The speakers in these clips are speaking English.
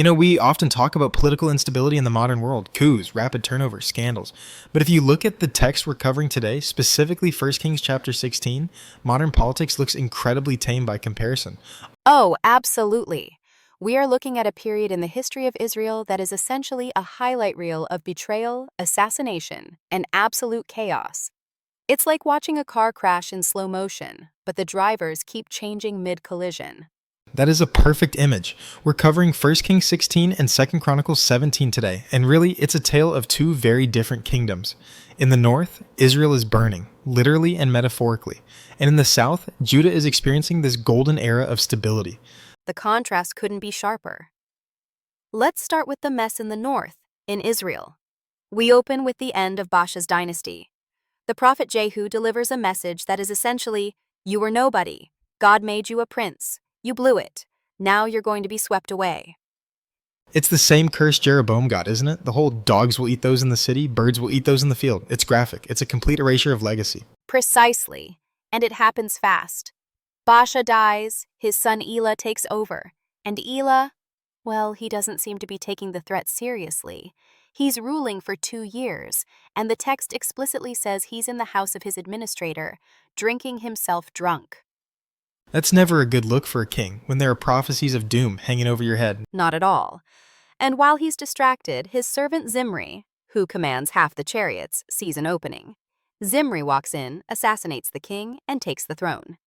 We often talk about political instability in the modern world, coups, rapid turnover, scandals. But if you look at the text we're covering today, specifically 1 Kings chapter 16, modern politics looks incredibly tame by comparison. Oh, absolutely. We are looking at a period in the history of Israel that is essentially a highlight reel of betrayal, assassination, and absolute chaos. It's like watching a car crash in slow motion, but the drivers keep changing mid-collision. That is a perfect image. We're covering 1 Kings 16 and 2 Chronicles 17 today, and really, it's a tale of two very different kingdoms. In the north, Israel is burning, literally and metaphorically. And in the south, Judah is experiencing this golden era of stability. The contrast couldn't be sharper. Let's start with the mess in the north, in Israel. We open with the end of Baasha's dynasty. The prophet Jehu delivers a message that is essentially, "You were nobody. God made you a prince. You blew it. Now you're going to be swept away." It's the same curse Jeroboam got, isn't it? The whole dogs will eat those in the city, birds will eat those in the field. It's graphic. It's a complete erasure of legacy. Precisely. And it happens fast. Baasha dies, his son Elah takes over. And Elah, well, he doesn't seem to be taking the threat seriously. He's ruling for 2 years, and the text explicitly says he's in the house of his administrator, drinking himself drunk. That's never a good look for a king, when there are prophecies of doom hanging over your head. Not at all. And while he's distracted, his servant Zimri, who commands half the chariots, sees an opening. Zimri walks in, assassinates the king, and takes the throne.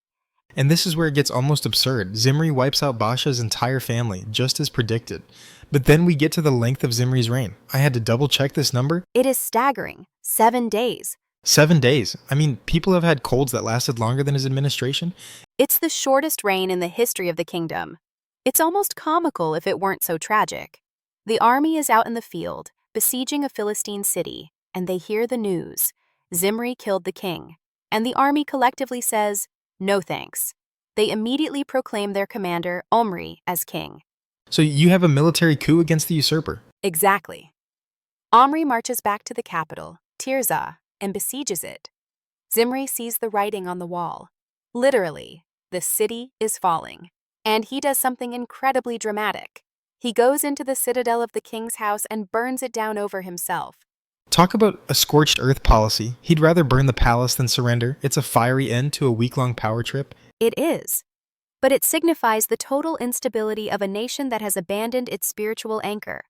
And this is where it gets almost absurd. Zimri wipes out Baasha's entire family, just as predicted. But then we get to the length of Zimri's reign. I had to double check this number. It is staggering. 7 days. 7 days. I mean, people have had colds that lasted longer than his administration. It's the shortest reign in the history of the kingdom. It's almost comical if it weren't so tragic. The army is out in the field, besieging a Philistine city, and they hear the news. Zimri killed the king. And the army collectively says, "No thanks." They immediately proclaim their commander, Omri, as king. So you have a military coup against the usurper. Exactly. Omri marches back to the capital, Tirzah, and besieges it. Zimri sees the writing on the wall. Literally, the city is falling. And he does something incredibly dramatic. He goes into the citadel of the king's house and burns it down over himself. Talk about a scorched earth policy. He'd rather burn the palace than surrender. It's a fiery end to a week-long power trip. It is. But it signifies the total instability of a nation that has abandoned its spiritual anchor.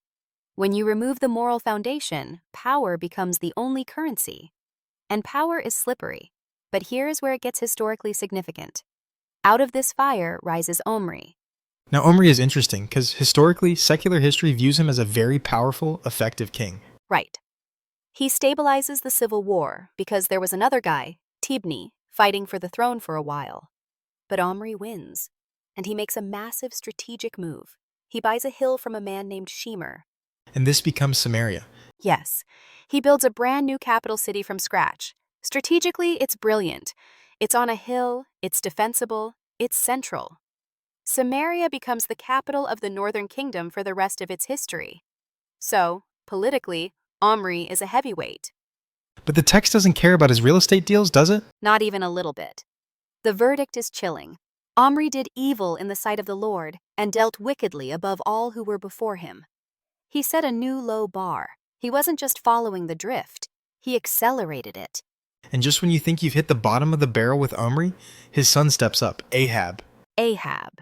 When you remove the moral foundation, power becomes the only currency. And power is slippery. But here's where it gets historically significant. Out of this fire rises Omri. Now, Omri is interesting because historically, secular history views him as a very powerful, effective king. Right. He stabilizes the civil war because there was another guy, Tibni, fighting for the throne for a while. But Omri wins, and he makes a massive strategic move. He buys a hill from a man named Shemer. And this becomes Samaria. Yes, he builds a brand new capital city from scratch. Strategically, it's brilliant. It's on a hill, it's defensible, it's central. Samaria becomes the capital of the northern kingdom for the rest of its history. So, politically, Omri is a heavyweight. But the text doesn't care about his real estate deals, does it? Not even a little bit. The verdict is chilling. Omri did evil in the sight of the Lord and dealt wickedly above all who were before him. He set a new low bar. He wasn't just following the drift, he accelerated it. And just when you think you've hit the bottom of the barrel with Omri, his son steps up, Ahab. Ahab.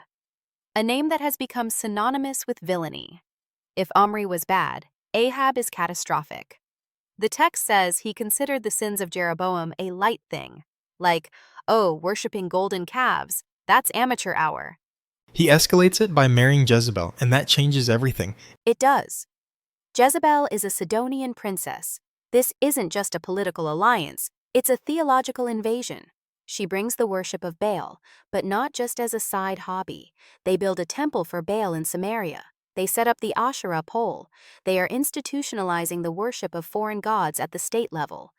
A name that has become synonymous with villainy. If Omri was bad, Ahab is catastrophic. The text says he considered the sins of Jeroboam a light thing, like, oh, worshipping golden calves, that's amateur hour. He escalates it by marrying Jezebel, and that changes everything. It does. Jezebel is a Sidonian princess. This isn't just a political alliance, it's a theological invasion. She brings the worship of Baal, but not just as a side hobby. They build a temple for Baal in Samaria. They set up the Asherah pole. They are institutionalizing the worship of foreign gods at the state level.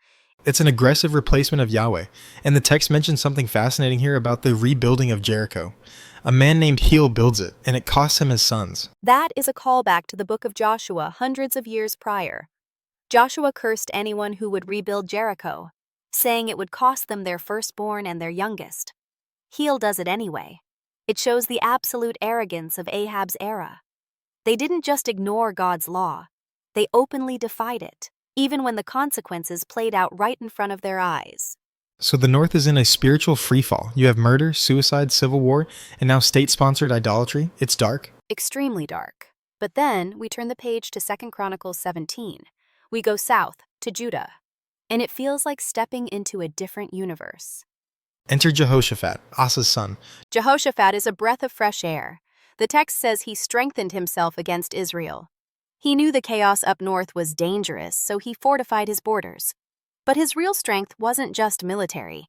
It's an aggressive replacement of Yahweh, and the text mentions something fascinating here about the rebuilding of Jericho. A man named Heel builds it, and it costs him his sons. That is a callback to the book of Joshua hundreds of years prior. Joshua cursed anyone who would rebuild Jericho, saying it would cost them their firstborn and their youngest. Heel does it anyway. It shows the absolute arrogance of Ahab's era. They didn't just ignore God's law, they openly defied it, even when the consequences played out right in front of their eyes. So the North is in a spiritual freefall. You have murder, suicide, civil war, and now state-sponsored idolatry. It's dark. Extremely dark. But then we turn the page to 2 Chronicles 17. We go south to Judah, and it feels like stepping into a different universe. Enter Jehoshaphat, Asa's son. Jehoshaphat is a breath of fresh air. The text says he strengthened himself against Israel. He knew the chaos up north was dangerous, so he fortified his borders. But his real strength wasn't just military.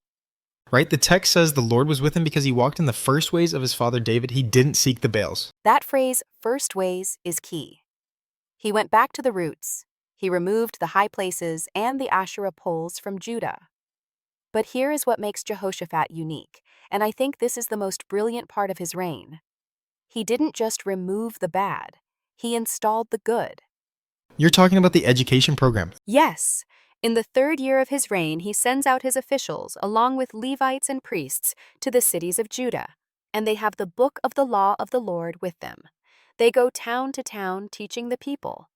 Right? The text says the Lord was with him because he walked in the first ways of his father David. He didn't seek the Baals. That phrase, first ways, is key. He went back to the roots. He removed the high places and the Asherah poles from Judah. But here is what makes Jehoshaphat unique, and I think this is the most brilliant part of his reign. He didn't just remove the bad, he installed the good. You're talking about the education program. Yes, in the 3rd year of his reign, he sends out his officials, along with Levites and priests, to the cities of Judah, and they have the book of the law of the Lord with them. They go town to town teaching the people.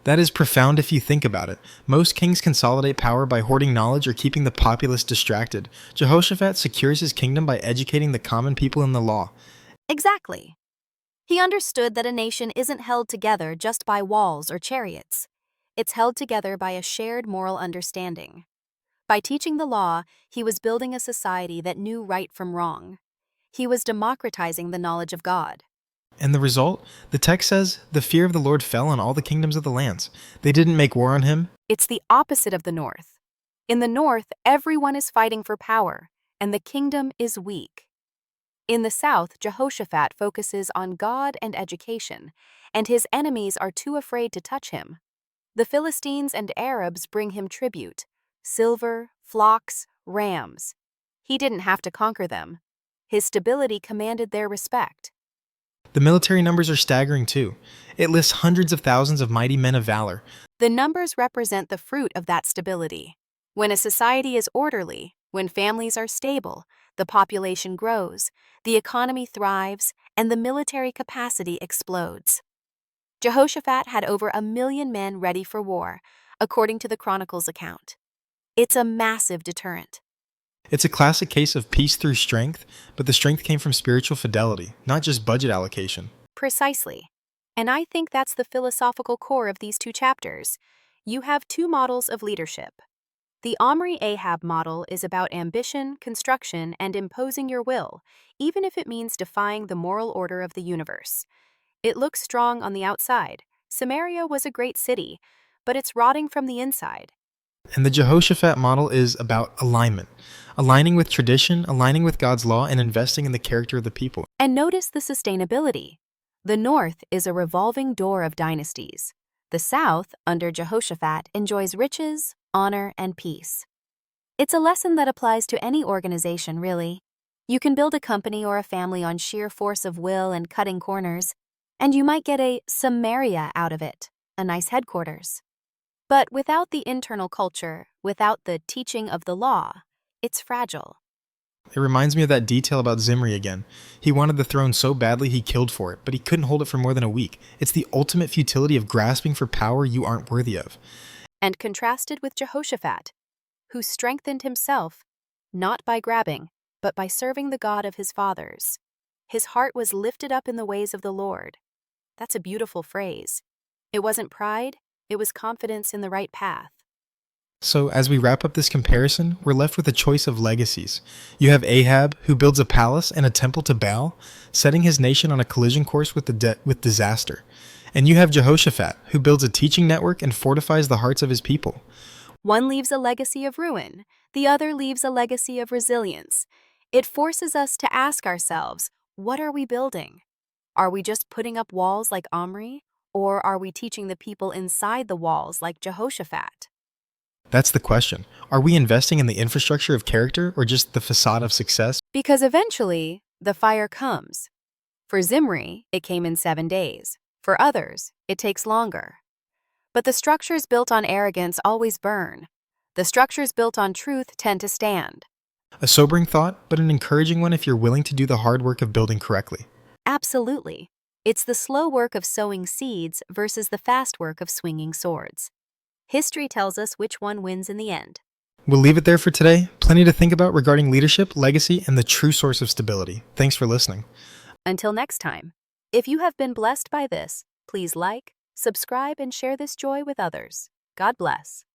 That is profound if you think about it. Most kings consolidate power by hoarding knowledge or keeping the populace distracted. Jehoshaphat secures his kingdom by educating the common people in the law. Exactly. He understood that a nation isn't held together just by walls or chariots. It's held together by a shared moral understanding. By teaching the law, he was building a society that knew right from wrong. He was democratizing the knowledge of God. And the result? The text says, the fear of the Lord fell on all the kingdoms of the lands. They didn't make war on him. It's the opposite of the north. In the north, everyone is fighting for power, and the kingdom is weak. In the south, Jehoshaphat focuses on God and education, and his enemies are too afraid to touch him. The Philistines and Arabs bring him tribute: silver, flocks, rams. He didn't have to conquer them. His stability commanded their respect. The military numbers are staggering too. It lists hundreds of thousands of mighty men of valor. The numbers represent the fruit of that stability. When a society is orderly, when families are stable, the population grows, the economy thrives, and the military capacity explodes. Jehoshaphat had over 1 million men ready for war, according to the Chronicles account. It's a massive deterrent. It's a classic case of peace through strength, but the strength came from spiritual fidelity, not just budget allocation. Precisely. And I think that's the philosophical core of these 2 chapters. You have 2 models of leadership. The Omri Ahab model is about ambition, construction, and imposing your will, even if it means defying the moral order of the universe. It looks strong on the outside. Samaria was a great city, but it's rotting from the inside. And the Jehoshaphat model is about alignment. Aligning with tradition, aligning with God's law, and investing in the character of the people. And notice the sustainability. The north is a revolving door of dynasties. The south, under Jehoshaphat, enjoys riches, honor, and peace. It's a lesson that applies to any organization, really. You can build a company or a family on sheer force of will and cutting corners, and you might get a Samaria out of it, a nice headquarters. But without the internal culture, without the teaching of the law, it's fragile. It reminds me of that detail about Zimri again. He wanted the throne so badly he killed for it, but he couldn't hold it for more than a week. It's the ultimate futility of grasping for power you aren't worthy of. And contrasted with Jehoshaphat, who strengthened himself, not by grabbing, but by serving the God of his fathers. His heart was lifted up in the ways of the Lord. That's a beautiful phrase. It wasn't pride, it was confidence in the right path. So, as we wrap up this comparison, we're left with a choice of legacies. You have Ahab, who builds a palace and a temple to Baal, setting his nation on a collision course with disaster. And you have Jehoshaphat, who builds a teaching network and fortifies the hearts of his people. One leaves a legacy of ruin, the other leaves a legacy of resilience. It forces us to ask ourselves, what are we building? Are we just putting up walls like Omri, or are we teaching the people inside the walls like Jehoshaphat? That's the question. Are we investing in the infrastructure of character or just the facade of success? Because eventually, the fire comes. For Zimri, it came in 7 days. For others, it takes longer. But the structures built on arrogance always burn. The structures built on truth tend to stand. A sobering thought, but an encouraging one if you're willing to do the hard work of building correctly. Absolutely. It's the slow work of sowing seeds versus the fast work of swinging swords. History tells us which one wins in the end. We'll leave it there for today. Plenty to think about regarding leadership, legacy, and the true source of stability. Thanks for listening. Until next time, if you have been blessed by this, please like, subscribe, and share this joy with others. God bless.